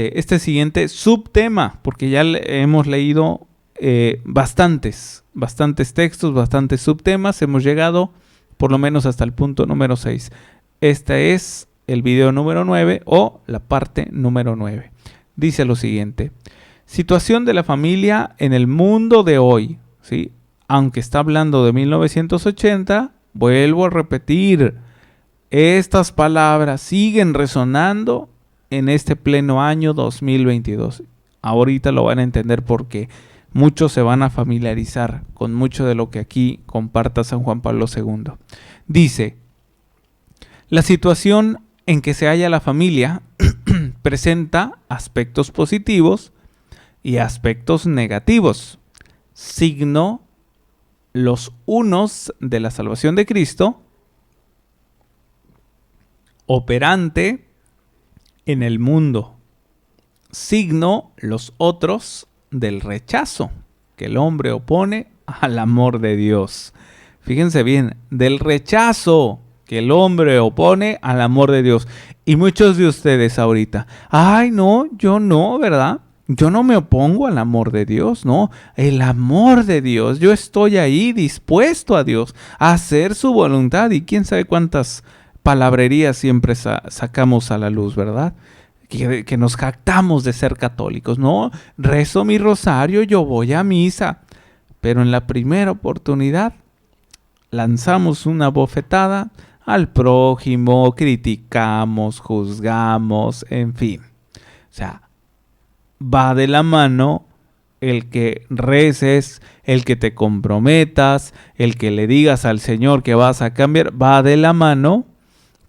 dice este siguiente subtema, porque ya hemos leído bastantes textos, bastantes subtemas, hemos llegado por lo menos hasta el punto número 6. Este es el video número 9 o la parte número 9. Dice lo siguiente: situación de la familia en el mundo de hoy, ¿sí? Aunque está hablando de 1980, vuelvo a repetir, estas palabras siguen resonando en este pleno año 2022. Ahorita lo van a entender porque muchos se van a familiarizar con mucho de lo que aquí comparta San Juan Pablo II. Dice: la situación en que se halla la familia presenta aspectos positivos y aspectos negativos. Signo los unos de la salvación de Cristo, operante en el mundo. Signo los otros del rechazo que el hombre opone al amor de Dios. Fíjense bien, del rechazo que el hombre opone al amor de Dios. Y muchos de ustedes ahorita, ay no, yo no, ¿verdad? Yo no me opongo al amor de Dios, no. El amor de Dios, yo estoy ahí dispuesto a Dios, a hacer su voluntad. Y quién sabe cuántas palabrerías siempre sacamos a la luz, ¿verdad? Que nos jactamos de ser católicos. No, rezo mi rosario, yo voy a misa. Pero en la primera oportunidad lanzamos una bofetada al prójimo, criticamos, juzgamos, en fin. O sea, va de la mano el que reces, el que te comprometas, el que le digas al Señor que vas a cambiar. Va de la mano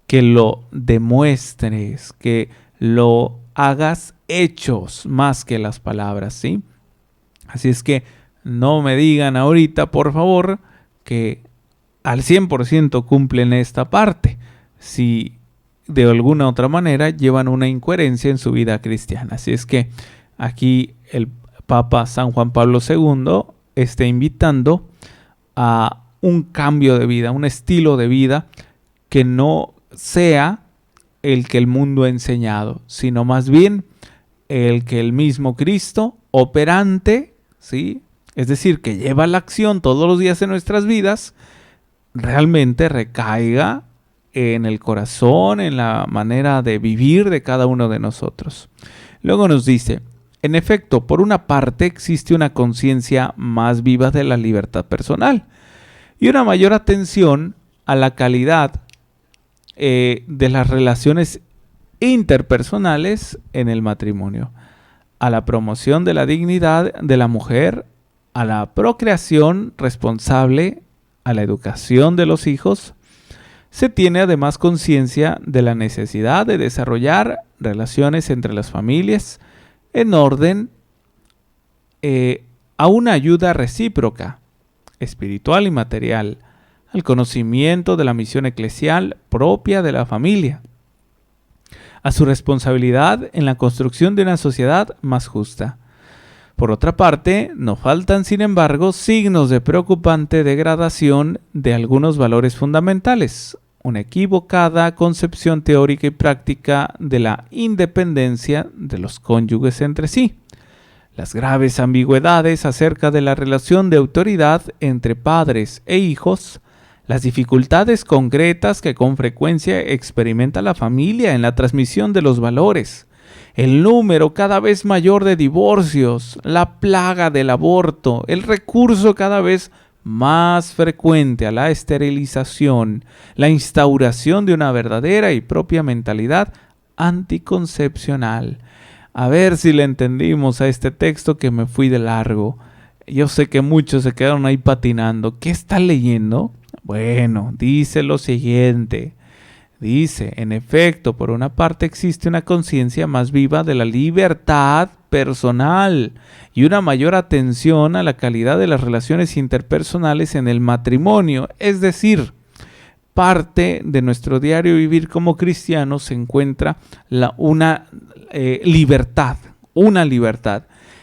que lo demuestres, que lo hagas hechos más que las palabras, ¿sí? Así es que no me digan ahorita, por favor, que al 100% cumplen esta parte, si de alguna otra manera llevan una incoherencia en su vida cristiana. Así es que aquí el Papa San Juan Pablo II está invitando a un cambio de vida, un estilo de vida que no sea el que el mundo ha enseñado, sino más bien el que el mismo Cristo, operante, ¿sí? Es decir, que lleva la acción todos los días en nuestras vidas, realmente recaiga en el corazón, en la manera de vivir de cada uno de nosotros. Luego nos dice: en efecto, por una parte existe una conciencia más viva de la libertad personal y una mayor atención a la calidad de las relaciones interpersonales en el matrimonio, a la promoción de la dignidad de la mujer, a la procreación responsable, a la educación de los hijos. Se tiene además conciencia de la necesidad de desarrollar relaciones entre las familias en orden a una ayuda recíproca, espiritual y material, al conocimiento de la misión eclesial propia de la familia, a su responsabilidad en la construcción de una sociedad más justa. Por otra parte, no faltan, sin embargo, signos de preocupante degradación de algunos valores fundamentales, una equivocada concepción teórica y práctica de la independencia de los cónyuges entre sí, las graves ambigüedades acerca de la relación de autoridad entre padres e hijos, las dificultades concretas que con frecuencia experimenta la familia en la transmisión de los valores, el número cada vez mayor de divorcios, la plaga del aborto, el recurso cada vez más frecuente a la esterilización, la instauración de una verdadera y propia mentalidad anticoncepcional. A ver si le entendimos a este texto, que me fui de largo. Yo sé que muchos se quedaron ahí patinando. ¿Qué está leyendo? Bueno, dice lo siguiente. Dice: en efecto, por una parte existe una conciencia más viva de la libertad personal y una mayor atención a la calidad de las relaciones interpersonales en el matrimonio. Es decir, parte de nuestro diario vivir como cristianos se encuentra una libertad.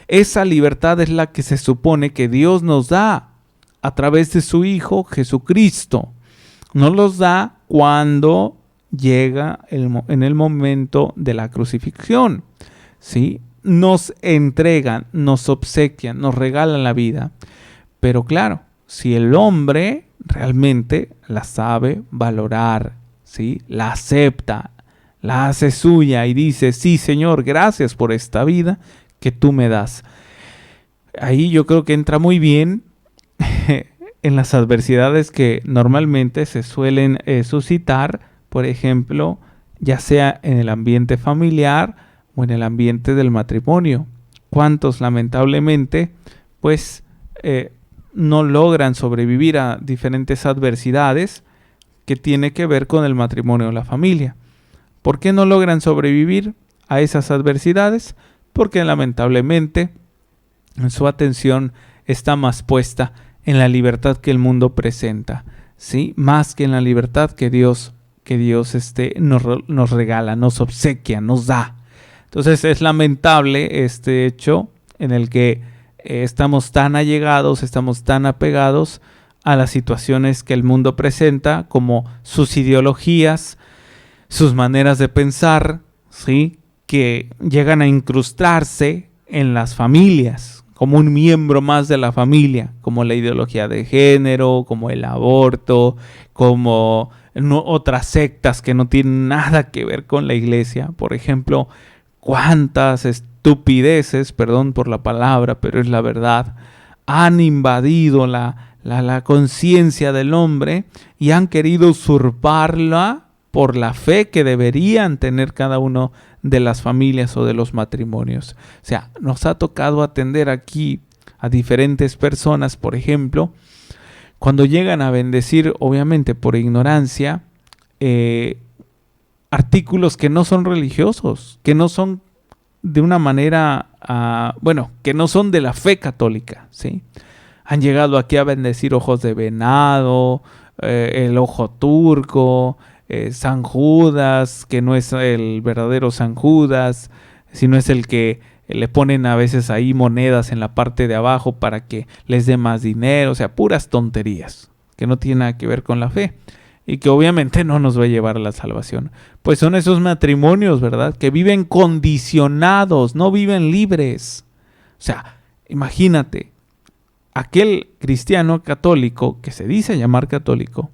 Esa libertad es la que se supone que Dios nos da a través de su Hijo Jesucristo. Nos los da cuando llega en el momento de la crucifixión. ¿sí? Nos entregan, nos obsequian, nos regalan la vida. Pero claro, si el hombre realmente la sabe valorar, ¿sí? La acepta, la hace suya y dice, sí, Señor, gracias por esta vida que tú me das. Ahí yo creo que entra muy bien en las adversidades que normalmente se suelen suscitar, por ejemplo, ya sea en el ambiente familiar o en el ambiente del matrimonio. ¿Cuántos lamentablemente pues no logran sobrevivir a diferentes adversidades que tiene que ver con el matrimonio o la familia? ¿Por qué no logran sobrevivir a esas adversidades? Porque lamentablemente su atención está más puesta en la libertad que el mundo presenta, ¿sí? Más que en la libertad que Dios nos regala, nos obsequia, nos da. Entonces es lamentable este hecho en el que estamos tan allegados, estamos tan apegados a las situaciones que el mundo presenta, como sus ideologías, sus maneras de pensar, ¿sí? Que llegan a incrustarse en las familias, como un miembro más de la familia, como la ideología de género, como el aborto, como otras sectas que no tienen nada que ver con la iglesia. Por ejemplo, cuántas estupideces, perdón por la palabra, pero es la verdad, han invadido la conciencia del hombre y han querido usurparla por la fe que deberían tener cada uno de las familias o de los matrimonios. O sea, nos ha tocado atender aquí a diferentes personas, por ejemplo, cuando llegan a bendecir, obviamente por ignorancia, artículos que no son religiosos, que no son de una manera, que no son de la fe católica, ¿sí? Han llegado aquí a bendecir ojos de venado, el ojo turco, San Judas, que no es el verdadero San Judas, sino es el que le ponen a veces ahí monedas en la parte de abajo para que les dé más dinero, o sea, puras tonterías que no tienen nada que ver con la fe y que obviamente no nos va a llevar a la salvación. Pues son esos matrimonios, ¿verdad?, que viven condicionados, no viven libres. O sea, imagínate, aquel cristiano católico que se dice llamar católico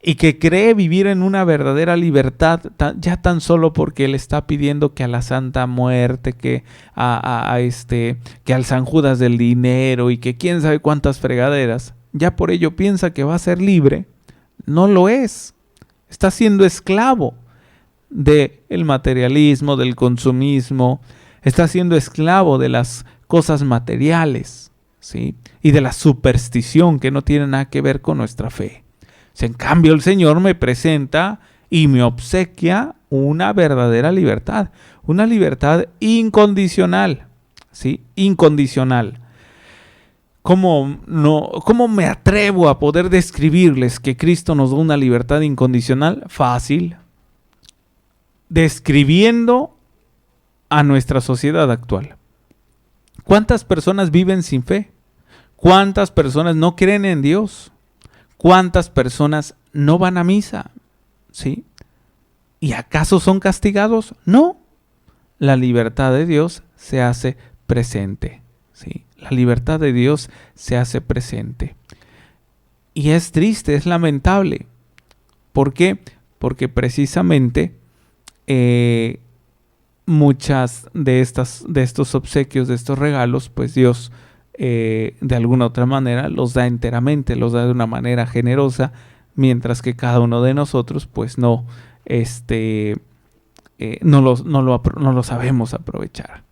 y que cree vivir en una verdadera libertad, ya tan solo porque él está pidiendo que a la Santa Muerte, que que al San Judas del dinero y que quién sabe cuántas fregaderas, ya por ello piensa que va a ser libre. No lo es. Está siendo esclavo del materialismo, del consumismo, está siendo esclavo de las cosas materiales, ¿sí? Y de la superstición que no tiene nada que ver con nuestra fe. En cambio, el Señor me presenta y me obsequia una verdadera libertad, una libertad incondicional, ¿sí? Incondicional. ¿Cómo me atrevo a poder describirles que Cristo nos da una libertad incondicional? Fácil. Describiendo a nuestra sociedad actual. ¿Cuántas personas viven sin fe? ¿Cuántas personas no creen en Dios? ¿Cuántas personas no van a misa? ¿Sí? ¿Y acaso son castigados? No. La libertad de Dios se hace presente, ¿sí? La libertad de Dios se hace presente. Y es triste, es lamentable. ¿Por qué? Porque precisamente muchas de estos obsequios, de estos regalos, pues Dios de alguna otra manera los da enteramente, los da de una manera generosa, mientras que cada uno de nosotros pues no lo sabemos aprovechar.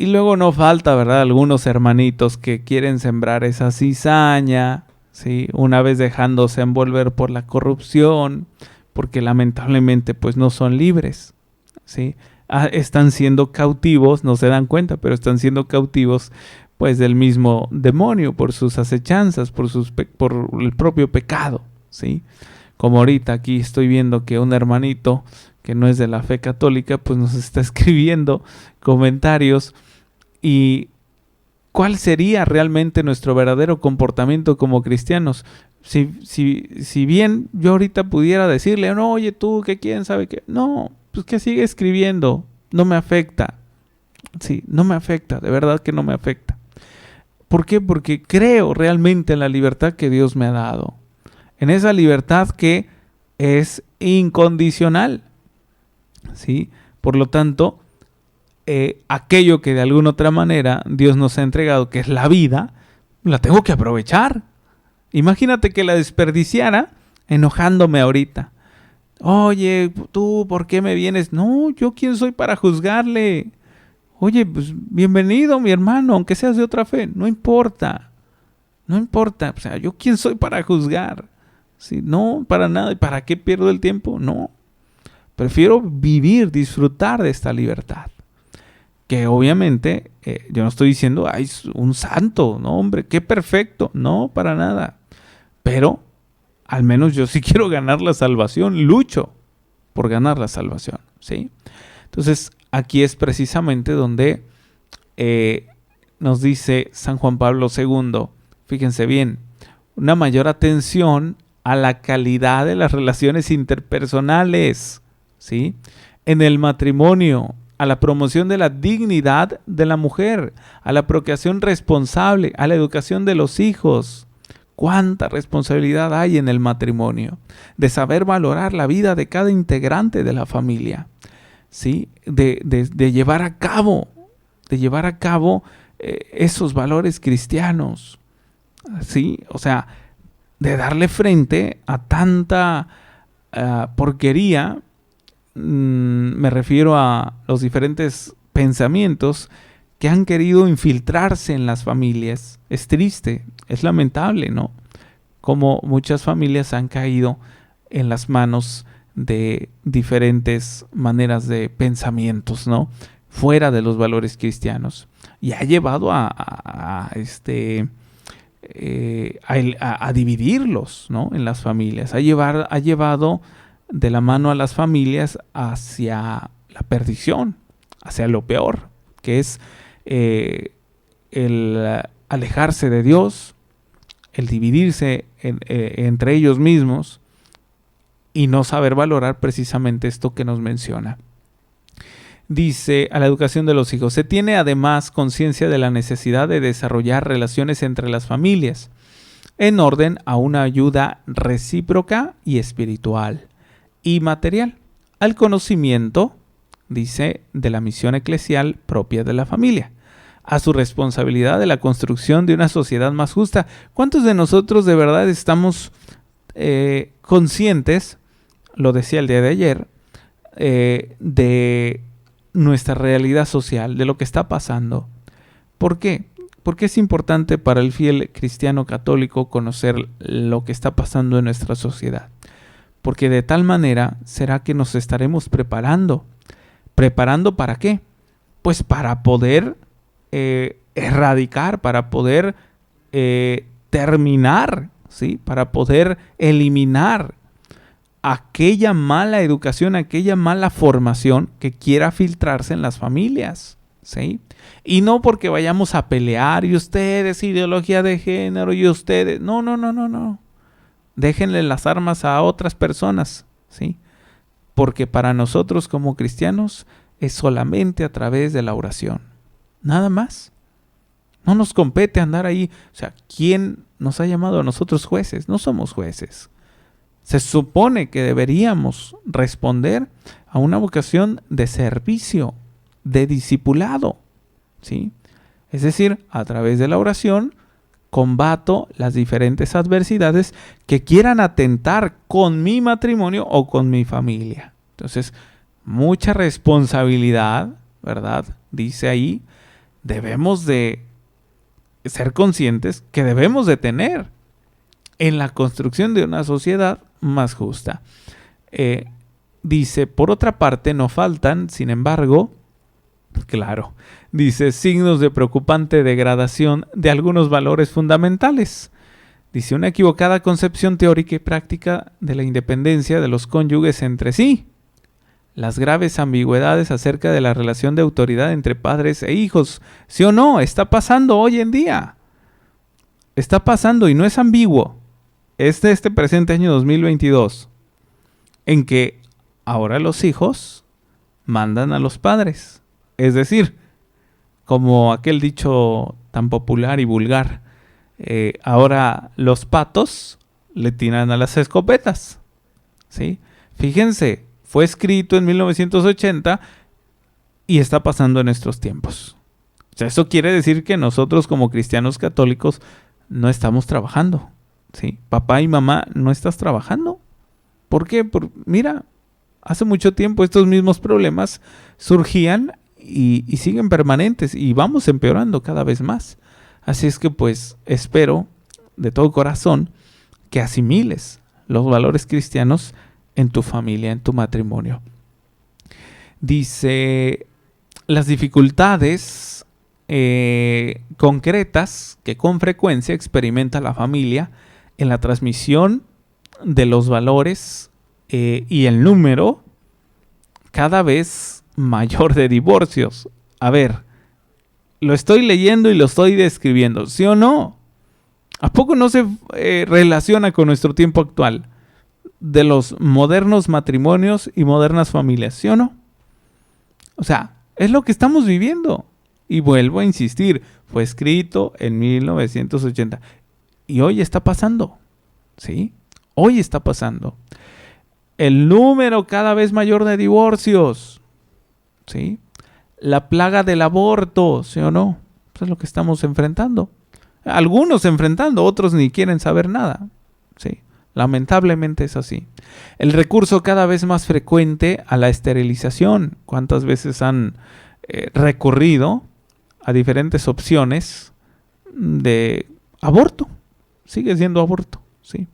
Y luego no falta, ¿verdad?, algunos hermanitos que quieren sembrar esa cizaña, ¿sí?, una vez dejándose envolver por la corrupción, porque lamentablemente pues no son libres, ¿sí? Están siendo cautivos, no se dan cuenta, pero están siendo cautivos pues del mismo demonio, por sus acechanzas, por el propio pecado, ¿sí? Como ahorita aquí estoy viendo que un hermanito que no es de la fe católica pues nos está escribiendo comentarios. ¿Y cuál sería realmente nuestro verdadero comportamiento como cristianos? Si bien yo ahorita pudiera decirle, no, oye tú, que quién sabe qué, no, pues que sigue escribiendo, no me afecta. Sí, no me afecta, de verdad que no me afecta. ¿Por qué? Porque creo realmente en la libertad que Dios me ha dado. En esa libertad que es incondicional. ¿Sí? Por lo tanto, aquello que de alguna otra manera Dios nos ha entregado, que es la vida, la tengo que aprovechar. Imagínate que la desperdiciara enojándome ahorita. Oye, tú, ¿por qué me vienes? No, ¿yo quién soy para juzgarle? Oye, pues bienvenido, mi hermano, aunque seas de otra fe. No importa, no importa. O sea, ¿yo quién soy para juzgar? Sí, no, para nada. ¿Y para qué pierdo el tiempo? No. Prefiero vivir, disfrutar de esta libertad. Que obviamente, yo no estoy diciendo, ay, un santo, no, hombre, qué perfecto. No, para nada. Pero al menos yo sí quiero ganar la salvación, lucho por ganar la salvación, ¿sí? Entonces, aquí es precisamente donde nos dice San Juan Pablo II, fíjense bien, una mayor atención a la calidad de las relaciones interpersonales, ¿sí? En el matrimonio, a la promoción de la dignidad de la mujer, a la procreación responsable, a la educación de los hijos. ¿Cuánta responsabilidad hay en el matrimonio? De saber valorar la vida de cada integrante de la familia, ¿sí? De llevar a cabo, esos valores cristianos, ¿sí? O sea, de darle frente a tanta porquería. Me refiero a los diferentes pensamientos que han querido infiltrarse en las familias. Es triste, es lamentable, ¿no? Como muchas familias han caído en las manos de diferentes maneras de pensamientos, ¿no? Fuera de los valores cristianos. Y ha llevado a dividirlos, ¿no? En las familias. Ha llevado de la mano a las familias hacia la perdición, hacia lo peor, que es el alejarse de Dios, el dividirse entre ellos mismos y no saber valorar precisamente esto que nos menciona. Dice, a la educación de los hijos, se tiene además conciencia de la necesidad de desarrollar relaciones entre las familias en orden a una ayuda recíproca y espiritual y material, al conocimiento, dice, de la misión eclesial propia de la familia, a su responsabilidad de la construcción de una sociedad más justa. ¿Cuántos de nosotros de verdad estamos conscientes, lo decía el día de ayer, de nuestra realidad social, de lo que está pasando? ¿Por qué? Porque es importante para el fiel cristiano católico conocer lo que está pasando en nuestra sociedad. Porque de tal manera será que nos estaremos preparando. ¿Preparando para qué? Pues para poder erradicar, para poder terminar, ¿sí? Para poder eliminar aquella mala educación, aquella mala formación que quiera filtrarse en las familias, ¿sí? Y no porque vayamos a pelear y ustedes ideología de género y ustedes, no. Déjenle las armas a otras personas, ¿sí? Porque para nosotros como cristianos es solamente a través de la oración. Nada más. No nos compete andar ahí. O sea, ¿quién nos ha llamado a nosotros jueces? No somos jueces. Se supone que deberíamos responder a una vocación de servicio, de discipulado, ¿sí? Es decir, a través de la oración combato las diferentes adversidades que quieran atentar con mi matrimonio o con mi familia. Entonces, mucha responsabilidad, ¿verdad? Dice ahí, debemos de ser conscientes que debemos de tener en la construcción de una sociedad más justa. Dice, por otra parte, no faltan, sin embargo, claro, dice, signos de preocupante degradación de algunos valores fundamentales. Dice, una equivocada concepción teórica y práctica de la independencia de los cónyuges entre sí. Las graves ambigüedades acerca de la relación de autoridad entre padres e hijos. ¿Sí o no? Está pasando hoy en día. Está pasando y no es ambiguo. Es de este presente año 2022, en que ahora los hijos mandan a los padres. Es decir, como aquel dicho tan popular y vulgar, ahora los patos le tiran a las escopetas, ¿sí? Fíjense, fue escrito en 1980 y está pasando en estos tiempos. O sea, eso quiere decir que nosotros como cristianos católicos no estamos trabajando, ¿sí? Papá y mamá, no estás trabajando. ¿Por qué? Mira, hace mucho tiempo estos mismos problemas surgían y siguen permanentes y vamos empeorando cada vez más. Así es que pues espero de todo corazón que asimiles los valores cristianos en tu familia, en tu matrimonio. Dice, las dificultades concretas que con frecuencia experimenta la familia en la transmisión de los valores y el número cada vez mayor de divorcios. A ver, lo estoy leyendo y lo estoy describiendo, ¿sí o no? ¿A poco no se relaciona con nuestro tiempo actual de los modernos matrimonios y modernas familias, ¿sí o no? O sea, es lo que estamos viviendo. Y vuelvo a insistir, fue escrito en 1980 y hoy está pasando, ¿sí? Hoy está pasando. El número cada vez mayor de divorcios, ¿sí? La plaga del aborto, ¿sí o no? Eso es lo que estamos enfrentando. Algunos enfrentando, otros ni quieren saber nada, ¿sí? Lamentablemente es así. El recurso cada vez más frecuente a la esterilización. ¿Cuántas veces han recurrido a diferentes opciones de aborto? Sigue siendo aborto, ¿sí?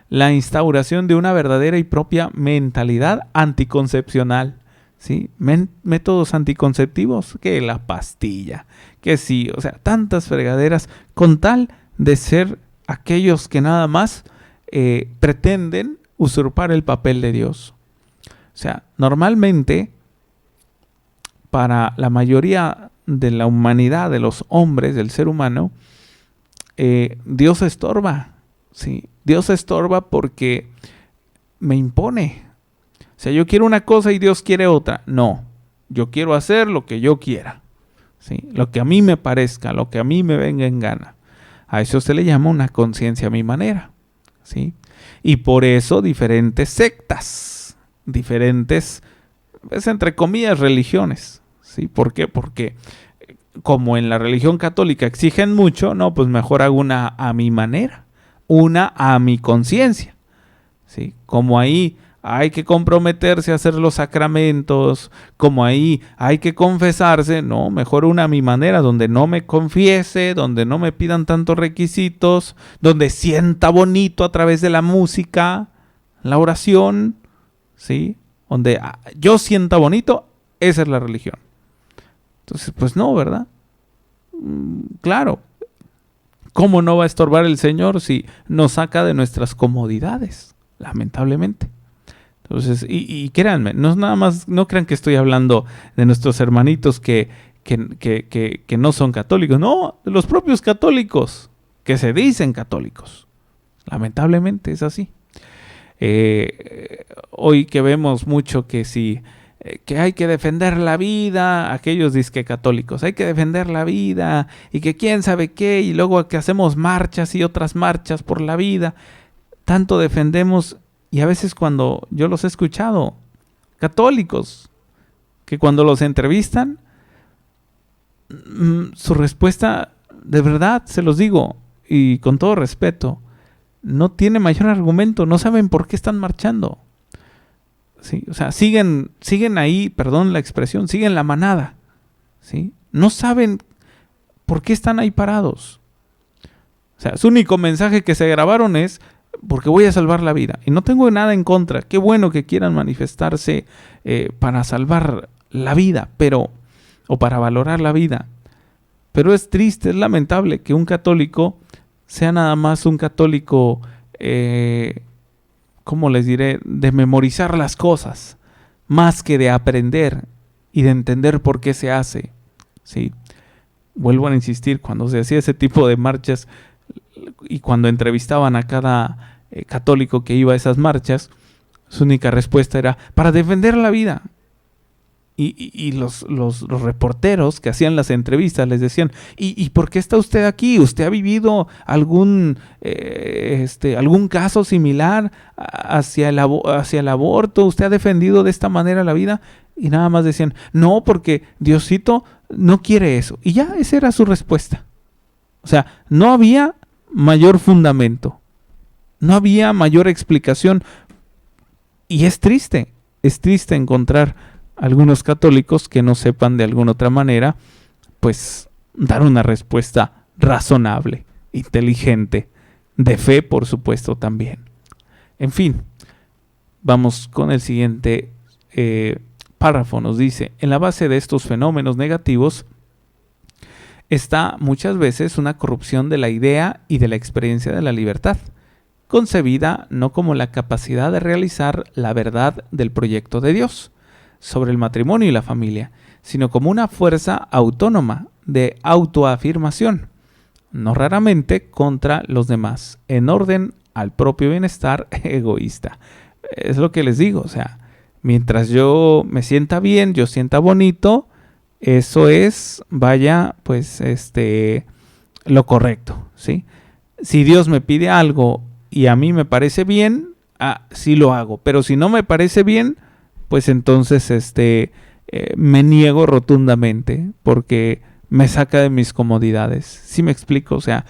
La instauración de una verdadera y propia mentalidad anticoncepcional, ¿sí? Métodos anticonceptivos, que la pastilla, que sí, o sea, tantas fregaderas con tal de ser aquellos que nada más pretenden usurpar el papel de Dios. O sea, normalmente para la mayoría de la humanidad, de los hombres, del ser humano, Dios estorba, ¿sí? Dios estorba porque me impone. O sea, yo quiero una cosa y Dios quiere otra. No, yo quiero hacer lo que yo quiera, ¿sí? Lo que a mí me parezca, lo que a mí me venga en gana. A eso se le llama una conciencia a mi manera, ¿sí? Y por eso diferentes sectas, diferentes, pues, entre comillas, religiones, ¿sí? ¿Por qué? Porque como en la religión católica exigen mucho, no, pues mejor hago una a mi manera, una a mi conciencia, ¿sí? Como ahí hay que comprometerse a hacer los sacramentos, como ahí hay que confesarse, no, mejor una a mi manera, donde no me confiese, donde no me pidan tantos requisitos, donde sienta bonito a través de la música, la oración, ¿sí? Donde yo sienta bonito, esa es la religión. Entonces, pues no, ¿verdad? Claro, ¿cómo no va a estorbar el Señor si nos saca de nuestras comodidades? Lamentablemente. Entonces, y créanme, no es nada más, no crean que estoy hablando de nuestros hermanitos que no son católicos. No, de los propios católicos, que se dicen católicos. Lamentablemente es así. Hoy que vemos mucho que si que hay que defender la vida, aquellos disque católicos, hay que defender la vida y que quién sabe qué, y luego que hacemos marchas y otras marchas por la vida, tanto defendemos, y a veces cuando yo los he escuchado, católicos, que cuando los entrevistan, su respuesta, de verdad, se los digo, y con todo respeto, no tiene mayor argumento, no saben por qué están marchando. ¿Sí? O sea, siguen ahí, perdón la expresión, siguen la manada, ¿sí? No saben por qué están ahí parados. O sea, su único mensaje que se grabaron es porque voy a salvar la vida. Y no tengo nada en contra. Qué bueno que quieran manifestarse para salvar la vida, o para valorar la vida. Pero es triste, es lamentable que un católico sea nada más un católico ¿cómo les diré?, de memorizar las cosas, más que de aprender y de entender por qué se hace, ¿sí? Vuelvo a insistir, cuando se hacía ese tipo de marchas y cuando entrevistaban a cada católico que iba a esas marchas, su única respuesta era, para defender la vida. Y los reporteros que hacían las entrevistas les decían, ¿y por qué está usted aquí? ¿Usted ha vivido algún caso similar hacia el aborto? ¿Usted ha defendido de esta manera la vida? Y nada más decían, no, porque Diosito no quiere eso. Y ya, esa era su respuesta. O sea, no había mayor fundamento, no había mayor explicación. Y es triste encontrar algunos católicos que no sepan de alguna otra manera, pues, dar una respuesta razonable, inteligente, de fe, por supuesto, también. En fin, vamos con el siguiente párrafo. Nos dice, en la base de estos fenómenos negativos está muchas veces una corrupción de la idea y de la experiencia de la libertad, concebida no como la capacidad de realizar la verdad del proyecto de Dios sobre el matrimonio y la familia, sino como una fuerza autónoma de autoafirmación, no raramente contra los demás, en orden al propio bienestar egoísta. Es lo que les digo, o sea, mientras yo me sienta bien, yo sienta bonito, eso es, vaya, pues, lo correcto, ¿sí? Si Dios me pide algo y a mí me parece bien, sí lo hago, pero si no me parece bien, pues entonces me niego rotundamente porque me saca de mis comodidades. ¿Sí me explico? O sea,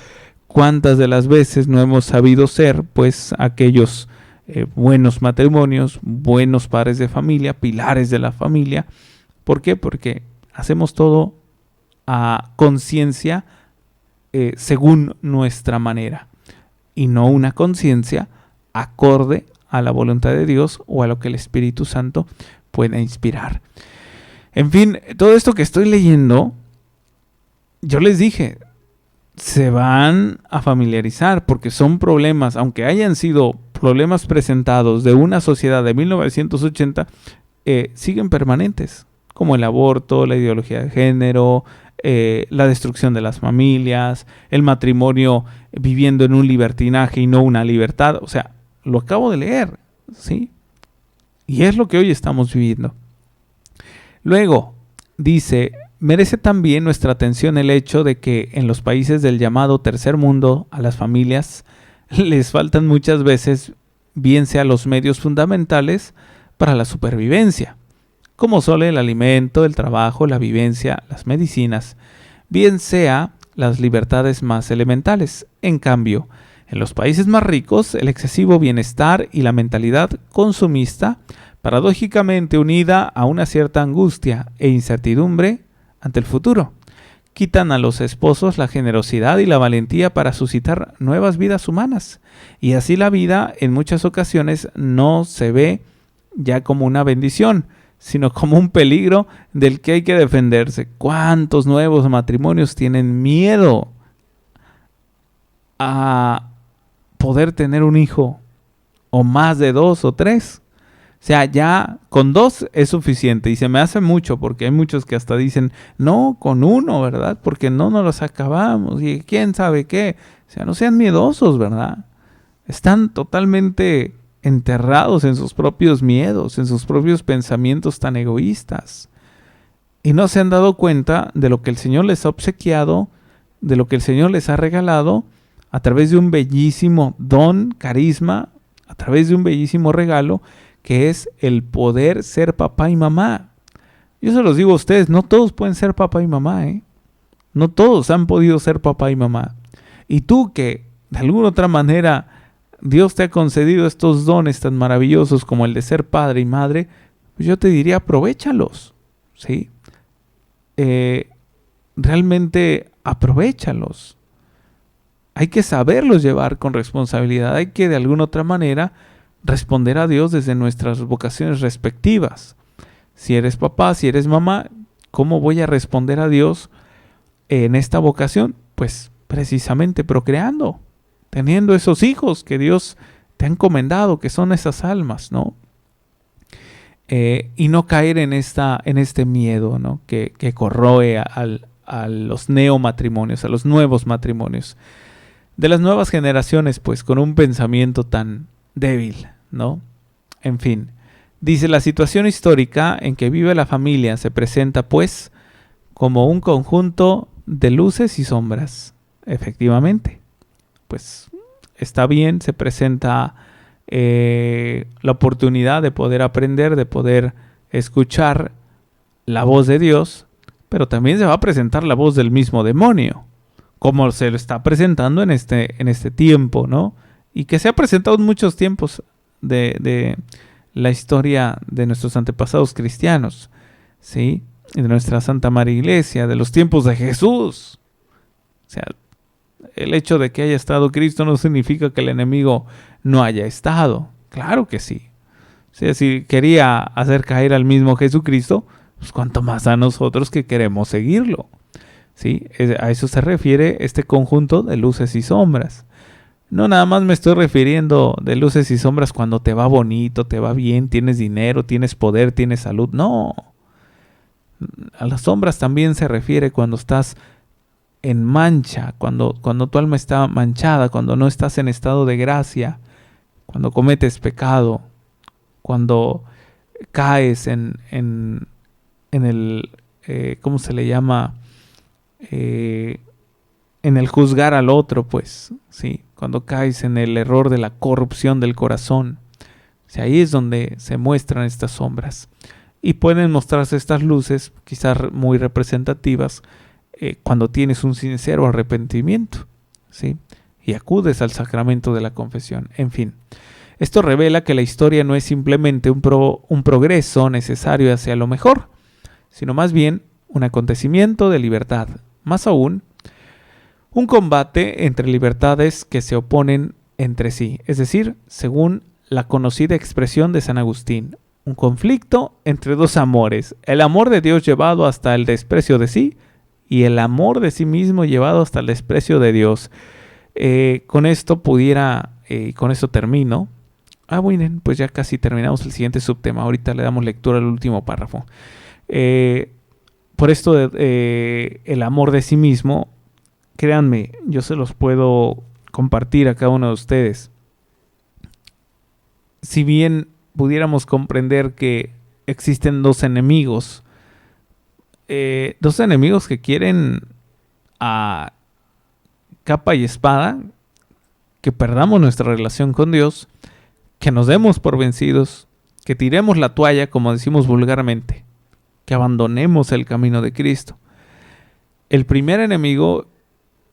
¿cuántas de las veces no hemos sabido ser pues aquellos buenos matrimonios, buenos padres de familia, pilares de la familia? ¿Por qué? Porque hacemos todo a conciencia según nuestra manera y no una conciencia acorde a la voluntad de Dios o a lo que el Espíritu Santo pueda inspirar. En fin, todo esto que estoy leyendo, yo les dije, se van a familiarizar porque son problemas, aunque hayan sido problemas presentados de una sociedad de 1980, siguen permanentes, como el aborto, la ideología de género, la destrucción de las familias, el matrimonio viviendo en un libertinaje y no una libertad. O sea, lo acabo de leer, ¿sí? Y es lo que hoy estamos viviendo. Luego, dice, merece también nuestra atención el hecho de que en los países del llamado tercer mundo a las familias les faltan muchas veces, bien sea los medios fundamentales para la supervivencia, como son el alimento, el trabajo, la vivencia, las medicinas, bien sea las libertades más elementales. En cambio, en los países más ricos, el excesivo bienestar y la mentalidad consumista, paradójicamente unida a una cierta angustia e incertidumbre ante el futuro, quitan a los esposos la generosidad y la valentía para suscitar nuevas vidas humanas. Y así la vida en muchas ocasiones no se ve ya como una bendición, sino como un peligro del que hay que defenderse. ¿Cuántos nuevos matrimonios tienen miedo a poder tener un hijo, o más de 2 o 3? O sea, ya con 2 es suficiente y se me hace mucho porque hay muchos que hasta dicen, no, con 1, ¿verdad? Porque no nos los acabamos y quién sabe qué. O sea, no sean miedosos, ¿verdad? Están totalmente enterrados en sus propios miedos, en sus propios pensamientos tan egoístas. Y no se han dado cuenta de lo que el Señor les ha obsequiado, de lo que el Señor les ha regalado a través de un bellísimo don, carisma, a través de un bellísimo regalo, que es el poder ser papá y mamá. Yo se los digo a ustedes, no todos pueden ser papá y mamá, ¿eh? No todos han podido ser papá y mamá. Y tú que de alguna otra manera Dios te ha concedido estos dones tan maravillosos como el de ser padre y madre, pues yo te diría, aprovéchalos, ¿sí? Realmente aprovéchalos. Hay que saberlos llevar con responsabilidad. Hay que de alguna otra manera responder a Dios desde nuestras vocaciones respectivas. Si eres papá, si eres mamá, ¿cómo voy a responder a Dios en esta vocación? Pues precisamente procreando, teniendo esos hijos que Dios te ha encomendado, que son esas almas, ¿no? Y no caer en este miedo, ¿no? que corroe a los neomatrimonios, a los nuevos matrimonios de las nuevas generaciones, pues con un pensamiento tan débil, ¿no? En fin, Dice, la situación histórica en que vive la familia se presenta, pues, como un conjunto de luces y sombras. Efectivamente, pues está bien, se presenta la oportunidad de poder aprender, de poder escuchar la voz de Dios, pero también se va a presentar la voz del mismo demonio, como se lo está presentando en este tiempo, ¿no? Y que se ha presentado en muchos tiempos de la historia de nuestros antepasados cristianos, ¿sí? Y de nuestra Santa María Iglesia, de los tiempos de Jesús. O sea, el hecho de que haya estado Cristo no significa que el enemigo no haya estado. Claro que sí. O sea, si quería hacer caer al mismo Jesucristo, pues cuanto más a nosotros que queremos seguirlo. ¿Sí? A eso se refiere este conjunto de luces y sombras. No nada más me estoy refiriendo de luces y sombras cuando te va bonito, te va bien, tienes dinero, tienes poder, tienes salud. No. A las sombras también se refiere cuando estás en mancha, cuando tu alma está manchada, cuando no estás en estado de gracia, cuando cometes pecado, cuando caes en el, ¿cómo se le llama? En el juzgar al otro, pues, ¿sí? Cuando caes en el error de la corrupción del corazón. O sea, ahí es donde se muestran estas sombras. Y pueden mostrarse estas luces, quizás muy representativas, cuando tienes un sincero arrepentimiento, ¿sí? Y acudes al sacramento de la confesión. En fin, esto revela que la historia no es simplemente un progreso necesario hacia lo mejor, sino más bien un acontecimiento de libertad. Más aún, un combate entre libertades que se oponen entre sí, es decir, según la conocida expresión de San Agustín, un conflicto entre dos amores, el amor de Dios llevado hasta el desprecio de sí y el amor de sí mismo llevado hasta el desprecio de Dios. Con esto con esto termino. Bueno, pues ya casi terminamos el siguiente subtema. Ahorita le damos lectura al último párrafo. Por esto el amor de sí mismo, créanme, yo se los puedo compartir a cada uno de ustedes. Si bien pudiéramos comprender que existen dos enemigos que quieren a capa y espada que perdamos nuestra relación con Dios, que nos demos por vencidos, que tiremos la toalla, como decimos vulgarmente, que abandonemos el camino de Cristo. El primer enemigo,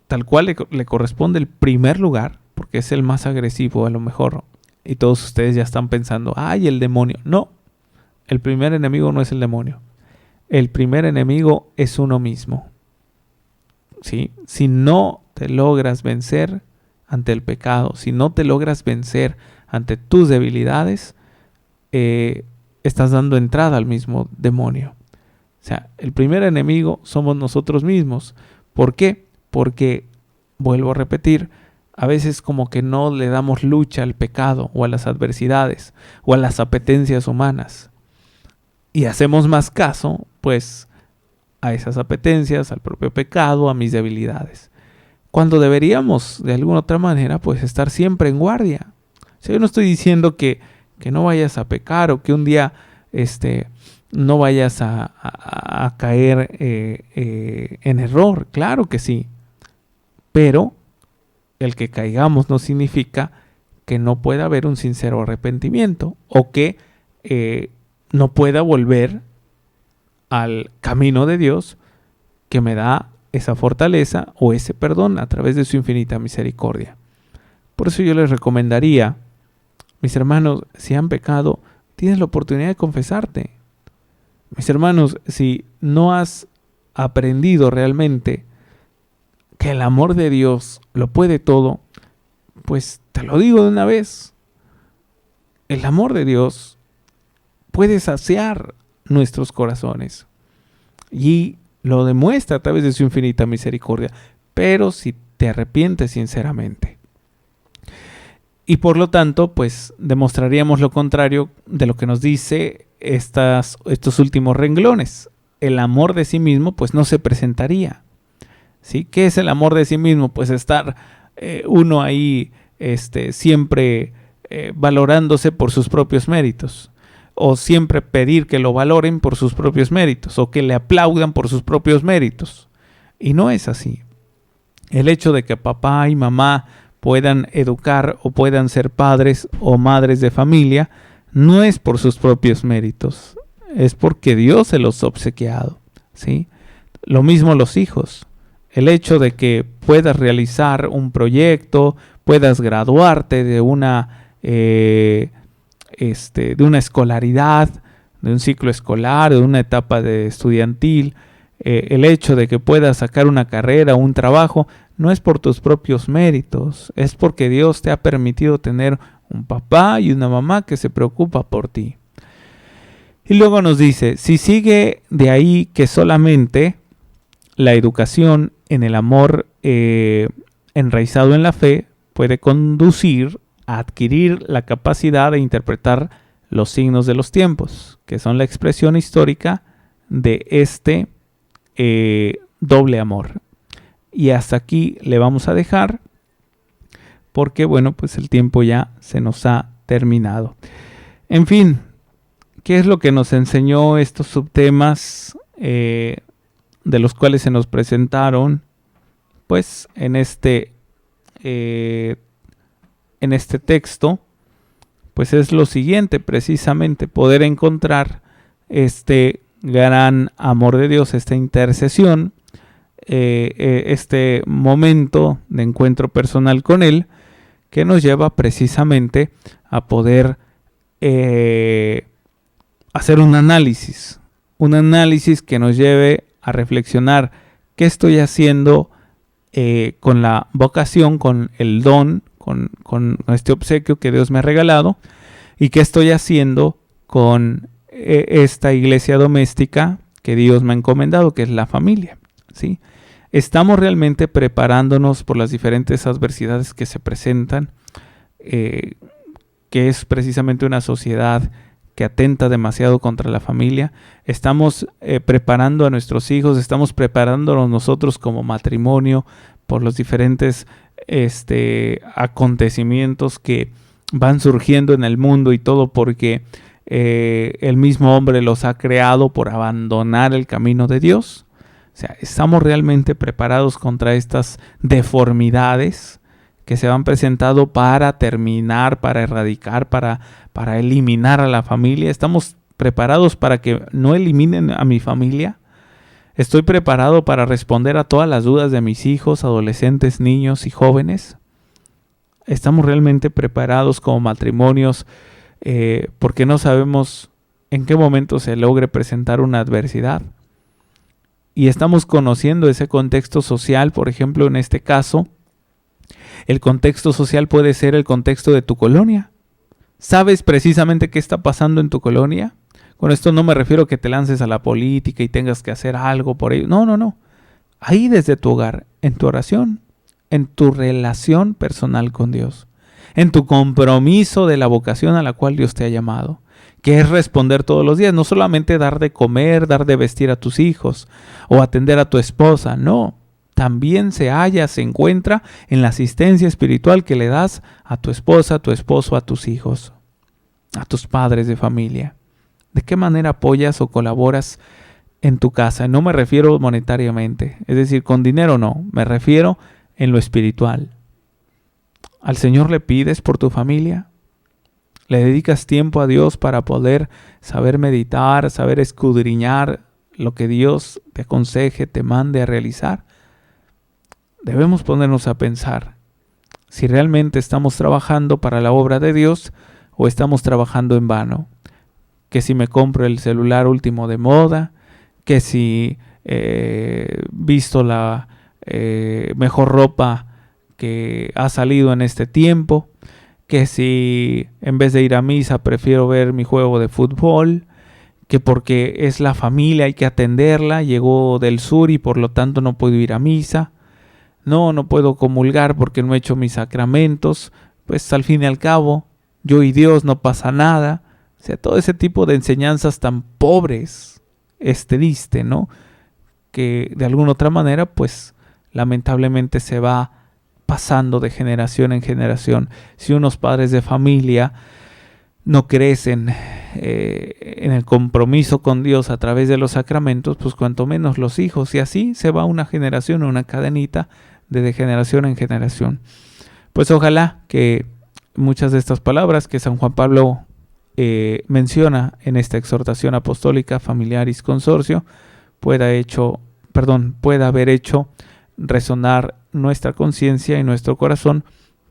tal cual le corresponde el primer lugar, porque es el más agresivo a lo mejor, y todos ustedes ya están pensando, ¡ay, el demonio! No, el primer enemigo no es el demonio. El primer enemigo es uno mismo. ¿Sí? Si no te logras vencer ante el pecado, si no te logras vencer ante tus debilidades, estás dando entrada al mismo demonio. O sea, el primer enemigo somos nosotros mismos. ¿Por qué? Porque, vuelvo a repetir, a veces como que no le damos lucha al pecado o a las adversidades o a las apetencias humanas. Y hacemos más caso, pues, a esas apetencias, al propio pecado, a mis debilidades. Cuando deberíamos, de alguna otra manera, pues, estar siempre en guardia. O sea, yo no estoy diciendo que no vayas a pecar o que un día no vayas a caer en error. Claro que sí. Pero el que caigamos no significa que no pueda haber un sincero arrepentimiento o que no pueda volver al camino de Dios que me da esa fortaleza o ese perdón a través de su infinita misericordia. Por eso yo les recomendaría, mis hermanos, si han pecado, tienes la oportunidad de confesarte. Mis hermanos, si no has aprendido realmente que el amor de Dios lo puede todo, pues te lo digo de una vez. El amor de Dios puede saciar nuestros corazones y lo demuestra a través de su infinita misericordia, pero si te arrepientes sinceramente. Y por lo tanto, pues demostraríamos lo contrario de lo que nos dice estos últimos renglones. El amor de sí mismo, pues no se presentaría. ¿Sí? ¿Qué es el amor de sí mismo? Pues estar uno ahí siempre valorándose por sus propios méritos. o siempre pedir que lo valoren por sus propios méritos o que le aplaudan por sus propios méritos. Y no es así. El hecho de que papá y mamá puedan educar o puedan ser padres o madres de familia no es por sus propios méritos, es porque Dios se los ha obsequiado, ¿sí? Lo mismo los hijos. El hecho de que puedas realizar un proyecto, puedas graduarte de una escolaridad, de un ciclo escolar, de una etapa de estudiantil, el hecho de que puedas sacar una carrera o un trabajo, no es por tus propios méritos, es porque Dios te ha permitido tener un papá y una mamá que se preocupa por ti. Y luego nos dice, si sigue de ahí que solamente la educación en el amor enraizado en la fe puede conducir a adquirir la capacidad de interpretar los signos de los tiempos, que son la expresión histórica de este doble amor. Y hasta aquí le vamos a dejar porque, bueno, pues el tiempo ya se nos ha terminado. En fin, ¿qué es lo que nos enseñó estos subtemas de los cuales se nos presentaron? Pues en este texto, pues es lo siguiente, precisamente, poder encontrar este gran amor de Dios, esta intercesión, este momento de encuentro personal con Él, que nos lleva precisamente a poder hacer un análisis que nos lleve a reflexionar qué estoy haciendo con la vocación, con el don, con este obsequio que Dios me ha regalado, y qué estoy haciendo con esta iglesia doméstica que Dios me ha encomendado, que es la familia, ¿sí? Estamos realmente preparándonos por las diferentes adversidades que se presentan, que es precisamente una sociedad que atenta demasiado contra la familia. Estamos preparando a nuestros hijos, estamos preparándonos nosotros como matrimonio por los diferentes acontecimientos que van surgiendo en el mundo, y todo porque el mismo hombre los ha creado por abandonar el camino de Dios. O sea, estamos realmente preparados contra estas deformidades que se han presentado para terminar, para erradicar, para eliminar a la familia. Estamos preparados para que no eliminen a mi familia. Estoy preparado para responder a todas las dudas de mis hijos, adolescentes, niños y jóvenes. Estamos realmente preparados como matrimonios porque no sabemos en qué momento se logre presentar una adversidad. Y estamos conociendo ese contexto social, por ejemplo, en este caso, el contexto social puede ser el contexto de tu colonia. ¿Sabes precisamente qué está pasando en tu colonia? Con esto no me refiero a que te lances a la política y tengas que hacer algo por ello. No. Ahí desde tu hogar, en tu oración, en tu relación personal con Dios, en tu compromiso de la vocación a la cual Dios te ha llamado, que es responder todos los días, no solamente dar de comer, dar de vestir a tus hijos o atender a tu esposa, no. También se encuentra en la asistencia espiritual que le das a tu esposa, a tu esposo, a tus hijos, a tus padres de familia. ¿De qué manera apoyas o colaboras en tu casa? No me refiero monetariamente, es decir, con dinero no, me refiero en lo espiritual. ¿Al Señor le pides por tu familia? ¿Le dedicas tiempo a Dios para poder saber meditar, saber escudriñar lo que Dios te aconseje, te mande a realizar? Debemos ponernos a pensar si realmente estamos trabajando para la obra de Dios o estamos trabajando en vano. Que si me compro el celular último de moda, que si visto la mejor ropa que ha salido en este tiempo, que si en vez de ir a misa prefiero ver mi juego de fútbol, que porque es la familia hay que atenderla, llegó del sur y por lo tanto no puedo ir a misa. No puedo comulgar porque no he hecho mis sacramentos, pues al fin y al cabo, yo y Dios no pasa nada. O sea, todo ese tipo de enseñanzas tan pobres es triste, ¿no? Que de alguna otra manera, pues lamentablemente se va pasando de generación en generación. Si unos padres de familia no crecen en el compromiso con Dios a través de los sacramentos, pues cuanto menos los hijos, y así se va una generación, una cadenita de generación en generación. Pues ojalá que muchas de estas palabras que San Juan Pablo menciona en esta exhortación apostólica Familiaris Consortio pueda haber hecho resonar nuestra conciencia y nuestro corazón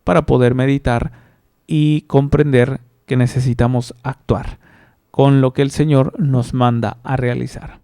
para poder meditar y comprender que necesitamos actuar con lo que el Señor nos manda a realizar.